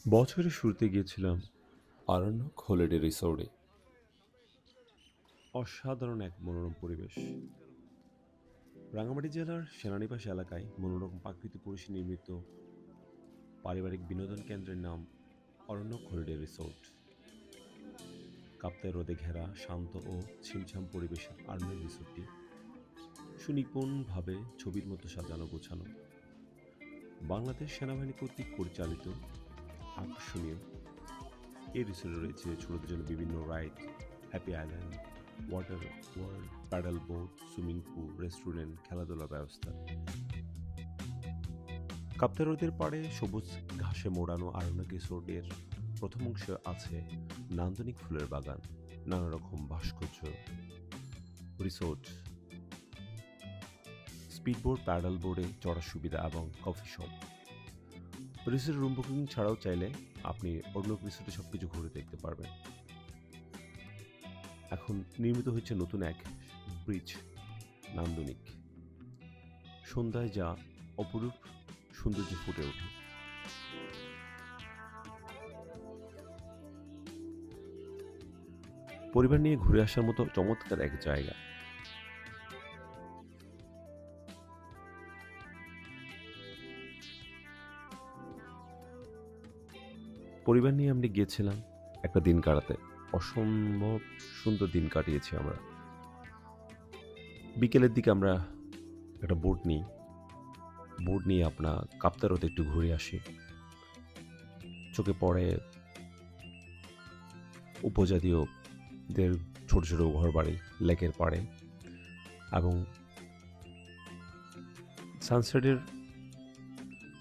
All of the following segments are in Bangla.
বছরের শুরুতে গিয়েছিলাম আরণ্যক হলিডে রিসোর্টে। অসাধারণ এক মনোরম পরিবেশ। রাঙামাটি জেলার সেনানিবাস এলাকায় মনোরম প্রাকৃতিক পরিবেশে নির্মিত পারিবারিক বিনোদন কেন্দ্রের নাম অরণ্যক হলিডে রিসোর্ট। কাপ্তাই রোদে ঘেরা শান্ত ও ছিমছাম পরিবেশের আরণ্যক রিসোর্টটি সুনিপুণভাবে ছবির মতো সাজানো গোছানো। বাংলাদেশ সেনাবাহিনী কর্তৃক পরিচালিত আকর্ষণীয় এই রিসোর্টে রয়েছে ছোটদের জন্য বিভিন্ন ride, happy island, water world, pedal boat, swimming pool, restaurant, খেলাধুলার ব্যবস্থা। কাপ্তাই হ্রদের পাড়ে সবুজ ঘাসে মোড়ানো আরণ্যক রিসোর্টের প্রথম অংশে আছে নান্দনিক ফুলের বাগান, নানা রকম ভাস্কর্য, রিসোর্ট, স্পিডবোট, প্যাডেল বোর্ডে চড়ার সুবিধা এবং coffee shop. Resort room booking ছাড়াও চাইলে আপনি অরণ্যক রিসোর্টে সবকিছু ঘুরে দেখতে পারবেন। এখন নির্মিত হচ্ছে নতুন এক ব্রিজ, নান্দনিক। সন্ধ্যায় যা অপরূপ সৌন্দর্য ফুটে ওঠে। পরিবার নিয়ে ঘুরে আসার মতো চমৎকার এক জায়গা। পরিবার নিয়ে আমরা গিয়েছিলাম একটা দিন কাটাতে। অসম্ভব সুন্দর দিন কাটিয়েছি আমরা। বিকেলের দিকে আমরা একটা বোট নিয়ে আপনার কাপ্তাই হ্রদে একটু ঘুরে আসি। চোখে পড়ে উপজাতীয়দের ছোট ছোট ঘর বাড়ি লেকের পাড়ে, এবং সানসেটের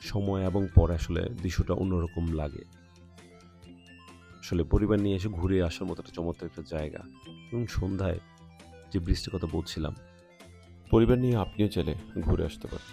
সময় এবং পরে আসলে দৃশ্যটা অন্যরকম লাগে। আসলে পরিবার নিয়ে এসে ঘুরে আসার মতো একটা চমৎকার একটা জায়গা। এবং সন্ধ্যায় যে ব্রিজটার কথা বলছিলাম, পরিবার নিয়ে আপনিও চাইলে ঘুরে আসতে পারেন।